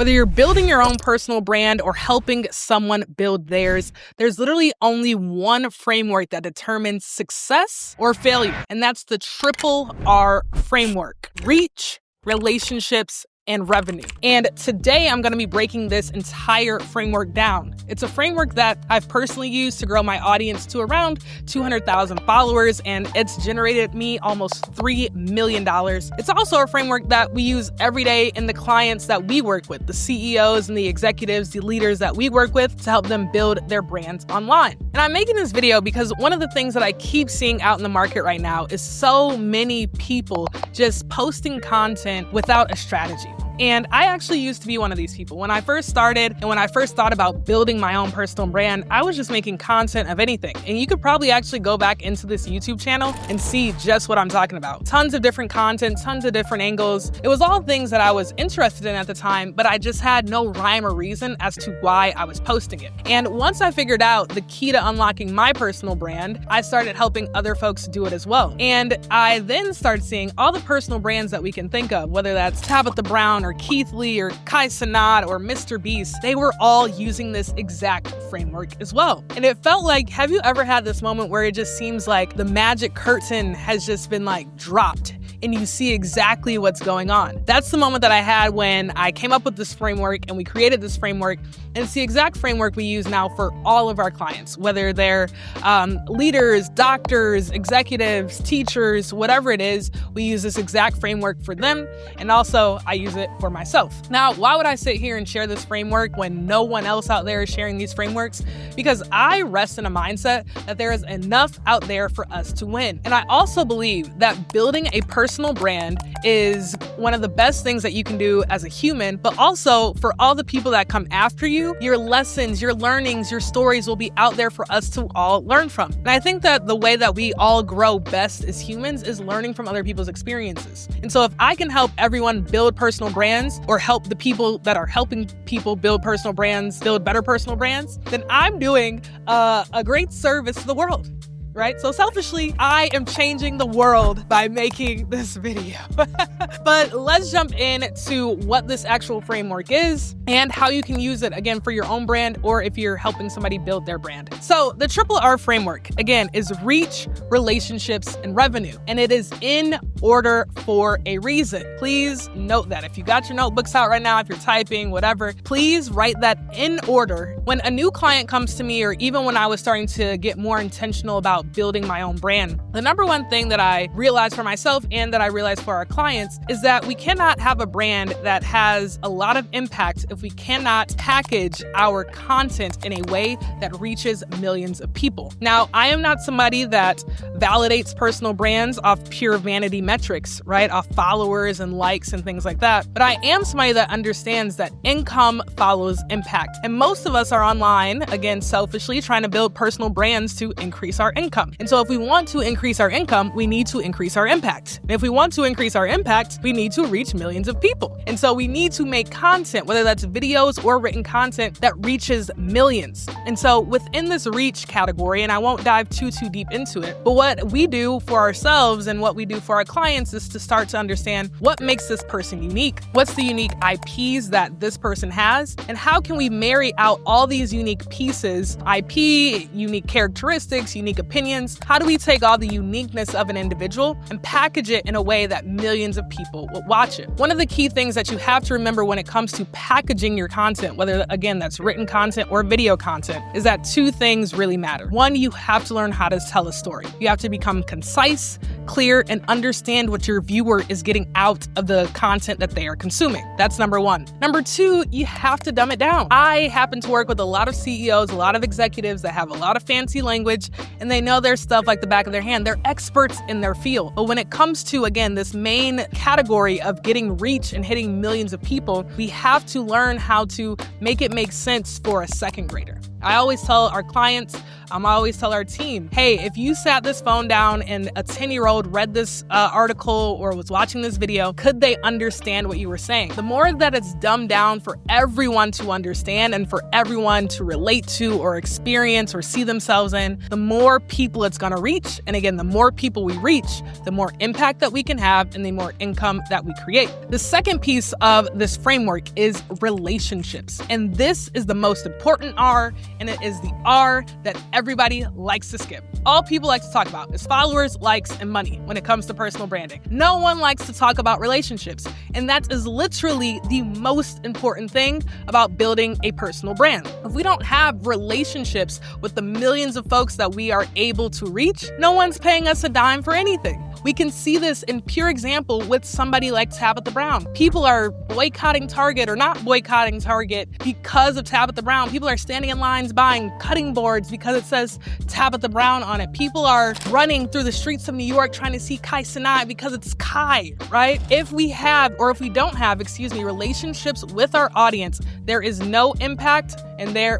Whether you're building your own personal brand or helping someone build theirs, there's literally only one framework that determines success or failure, and that's the triple R framework: reach, relationships, and revenue. And today I'm going to be breaking this entire framework down. It's a framework that I've personally used to grow my audience to around 200,000 followers, and it's generated me almost $3 million. It's also a framework that we use every day in the clients that we work with, the CEOs and the executives, the leaders that we work with, to help them build their brands online. And I'm making this video because one of the things that I keep seeing out in the market right now is so many people just posting content without a strategy. And I actually used to be one of these people. When I first started and when I first thought about building my own personal brand, I was just making content of anything. And you could probably actually go back into this YouTube channel and see just what I'm talking about. Tons of different content, tons of different angles. It was all things that I was interested in at the time, but I just had no rhyme or reason as to why I was posting it. And once I figured out the key to unlocking my personal brand, I started helping other folks do it as well. And I then started seeing all the personal brands that we can think of, whether that's Tabitha Brown or Keith Lee or Kai Cenat or Mr. Beast. They were all using this exact framework as well. And it felt like, have you ever had this moment where it just seems like the magic curtain has just been dropped and you see exactly what's going on? That's the moment that I had when I came up with this framework and we created this framework. And it's the exact framework we use now for all of our clients, whether they're leaders, doctors, executives, teachers, whatever it is, we use this exact framework for them. And also I use it for myself. Now, why would I sit here and share this framework when no one else out there is sharing these frameworks? Because I rest in a mindset that there is enough out there for us to win. And I also believe that building a personal brand is one of the best things that you can do as a human, but also for all the people that come after you, your lessons, your learnings, your stories will be out there for us to all learn from. And I think that the way that we all grow best as humans is learning from other people's experiences. And so if I can help everyone build personal brands, or help the people that are helping people build personal brands, build better personal brands, then I'm doing a great service to the world. Right? So selfishly, I am changing the world by making this video. But let's jump into what this actual framework is and how you can use it, again, for your own brand or if you're helping somebody build their brand. So the triple R framework, again, is reach, relationships, and revenue. And it is in order for a reason. Please note that. If you got your notebooks out right now, if you're typing, whatever, please write that in order. When a new client comes to me, or even when I was starting to get more intentional about building my own brand, the number one thing that I realized for myself and that I realized for our clients is that we cannot have a brand that has a lot of impact if we cannot package our content in a way that reaches millions of people. Now, I am not somebody that validates personal brands off pure vanity metrics, right? Off followers and likes and things like that. But I am somebody that understands that income follows impact. And most of us are online, again, selfishly trying to build personal brands to increase our income. And so if we want to increase our income, we need to increase our impact. And if we want to increase our impact, we need to reach millions of people. And so we need to make content, whether that's videos or written content, that reaches millions. And so within this reach category, and I won't dive too deep into it, but what we do for ourselves and what we do for our clients is to start to understand what makes this person unique, what's the unique IPs that this person has, and how can we marry out all these unique pieces, IP, unique characteristics, unique opinions. How do we take all the uniqueness of an individual and package it in a way that millions of people will watch it? One of the key things that you have to remember when it comes to packaging your content, whether again that's written content or video content, is that two things really matter. One, you have to learn how to tell a story. You have to become concise, clear, and understand what your viewer is getting out of the content that they are consuming. That's number one. Number two, you have to dumb it down. I happen to work with a lot of CEOs, a lot of executives that have a lot of fancy language, and they know their stuff like the back of their hand. They're experts in their field. But when it comes to, again, this main category of getting reach and hitting millions of people, we have to learn how to make it make sense for a second grader. I always tell our clients, I'm always tell our team, hey, if you sat this phone down and a 10-year-old read this article or was watching this video, could they understand what you were saying? The more that it's dumbed down for everyone to understand and for everyone to relate to or experience or see themselves in, the more people it's gonna reach. And again, the more people we reach, the more impact that we can have and the more income that we create. The second piece of this framework is relationships. And this is the most important R, and it is the R that everybody likes to skip. All people like to talk about is followers, likes, and money when it comes to personal branding. No one likes to talk about relationships. And that is literally the most important thing about building a personal brand. If we don't have relationships with the millions of folks that we are able to reach, no one's paying us a dime for anything. We can see this in pure example with somebody like Tabitha Brown. People are boycotting Target or not boycotting Target because of Tabitha Brown. People are standing in lines buying cutting boards because it says Tabitha Brown on it. People are running through the streets of New York trying to see Kai Cenat because it's Kai, right? If we have, or if we don't have, relationships with our audience, there is no impact and there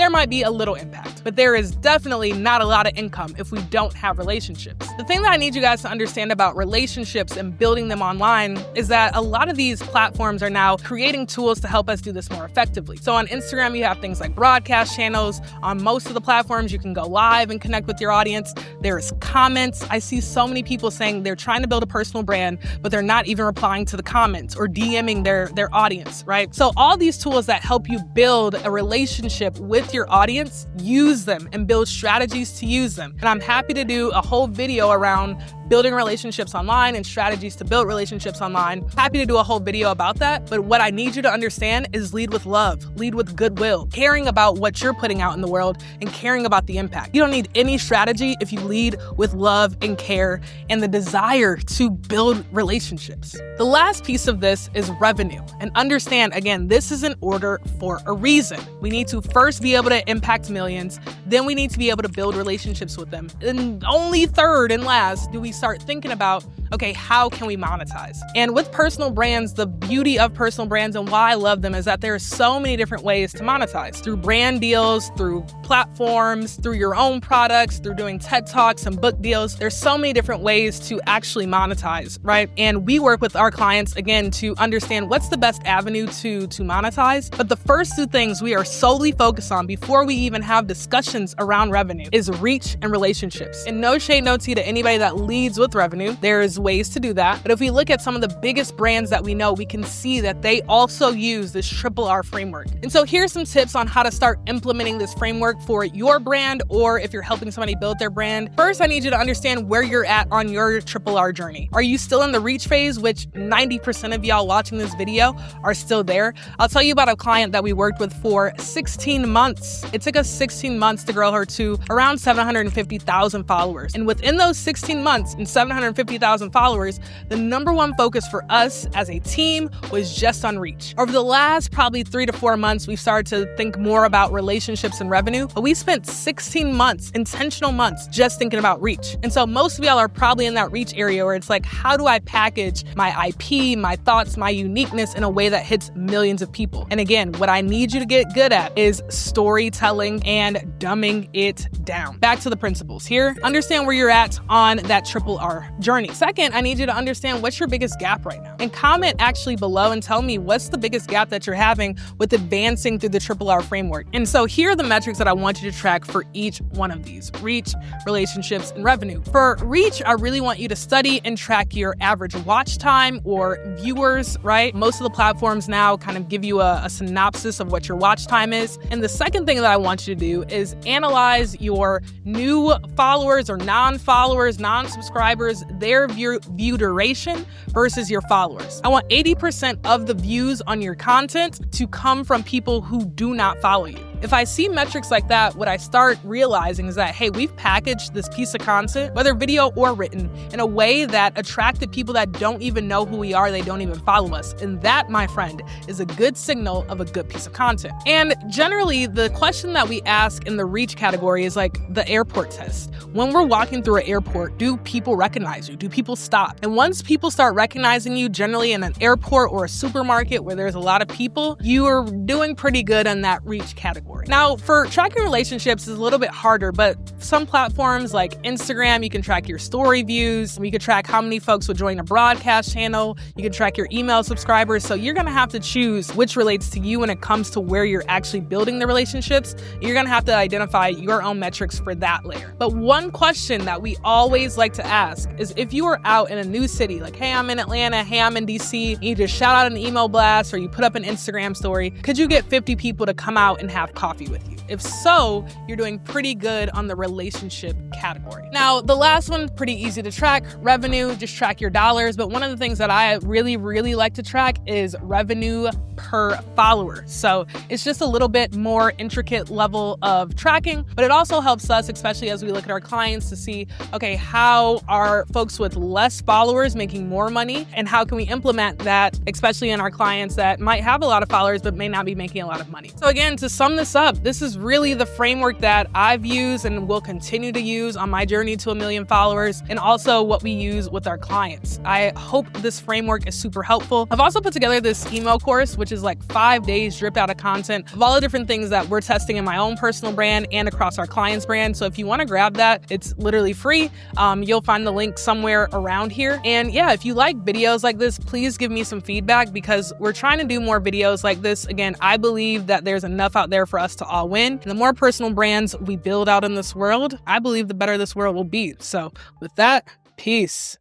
might be a little impact, but there is definitely not a lot of income if we don't have relationships. The thing that I need you guys to understand about relationships and building them online is that a lot of these platforms are now creating tools to help us do this more effectively. So on Instagram, you have things like broadcast channels. On most of the platforms, you can go live and connect with your audience. There's comments. I see so many people saying they're trying to build a personal brand, but they're not even replying to the comments or DMing their audience, right? So all these tools that help you build a relationship with your audience, use them and build strategies to use them. And I'm happy to do a whole video around building relationships online and strategies to build relationships online. Happy to do a whole video about that. But what I need you to understand is lead with love, lead with goodwill, caring about what you're putting out in the world and caring about the impact. You don't need any strategy if you lead with love and care and the desire to build relationships. The last piece of this is revenue. And understand, again, this is in order for a reason. We need to first be able to impact millions, then we need to be able to build relationships with them. And only third and last do we start thinking about, okay, how can we monetize? And with personal brands, the beauty of personal brands and why I love them is that there are so many different ways to monetize. Through brand deals, through platforms, through your own products, through doing TED Talks and book deals. There's so many different ways to actually monetize, right? And we work with our clients, again, to understand what's the best avenue to monetize. But the first two things we are solely focused on before we even have discussions around revenue is reach and relationships. And no shade, no tea to anybody that leads with revenue. There's ways to do that. But if we look at some of the biggest brands that we know, we can see that they also use this triple R framework. And so here's some tips on how to start implementing this framework for your brand, or if you're helping somebody build their brand. First, I need you to understand where you're at on your triple R journey. Are you still in the reach phase, which 90% of y'all watching this video are still there? I'll tell you about a client that we worked with for 16 months. It took us 16 months to grow her to around 750,000 followers. And within those 16 months and 750,000 followers, the number one focus for us as a team was just on reach. Over the last probably 3 to 4 months, we've started to think more about relationships and revenue, but we spent 16 months, intentional months, just thinking about reach. And so most of y'all are probably in that reach area where it's like, how do I package my IP, my thoughts, my uniqueness in a way that hits millions of people? And again, what I need you to get good at is storytelling and dumbing it down. Back to the principles here. Understand where you're at on that triple R journey. Second, I need you to understand what's your biggest gap right now. And comment actually below and tell me what's the biggest gap that you're having with advancing through the triple R framework. And so here are the metrics that I want you to track for each one of these: reach, relationships, and revenue. For reach, I really want you to study and track your average watch time or viewers, right? Most of the platforms now kind of give you a synopsis of what your watch time is. And the second thing that I want you to do is analyze your new followers or non-followers, non-subscribers, their view duration versus your followers. I want 80% of the views on your content to come from people who do not follow you. If I see metrics like that, what I start realizing is that, hey, we've packaged this piece of content, whether video or written, in a way that attracted people that don't even know who we are, they don't even follow us. And that, my friend, is a good signal of a good piece of content. And generally, the question that we ask in the reach category is like the airport test. When we're walking through an airport, do people recognize you? Do people stop? And once people start recognizing you, generally in an airport or a supermarket where there's a lot of people, you are doing pretty good in that reach category. category. Now, for tracking relationships is a little bit harder, but some platforms like Instagram, you can track your story views. You can track how many folks will join a broadcast channel. You can track your email subscribers. So you're going to have to choose which relates to you when it comes to where you're actually building the relationships. You're going to have to identify your own metrics for that layer. But one question that we always like to ask is if you are out in a new city, like, hey, I'm in Atlanta, hey, I'm in DC, and you just shout out an email blast or you put up an Instagram story, could you get 50 people to come out and have coffee with you? If so, you're doing pretty good on the relationship category. Now, the last one, pretty easy to track, revenue, just track your dollars. But one of the things that I really like to track is revenue per follower. So it's just a little bit more intricate level of tracking, but it also helps us, especially as we look at our clients, to see, okay, how are folks with less followers making more money, and how can we implement that, especially in our clients that might have a lot of followers but may not be making a lot of money. So again, to sum this up, this is really the framework that I've used and will continue to use on my journey to 1 million followers, and also what we use with our clients. I hope this framework is super helpful. I've also put together this email course, which is like 5 days dripped out of content of all the different things that we're testing in my own personal brand and across our clients' brand. So if you want to grab that, it's literally free. You'll find the link somewhere around here. And yeah, if you like videos like this, please give me some feedback, because we're trying to do more videos like this. Again, I believe that there's enough out there for us to all win. And the more personal brands we build out in this world, I believe the better this world will be. So with that, peace.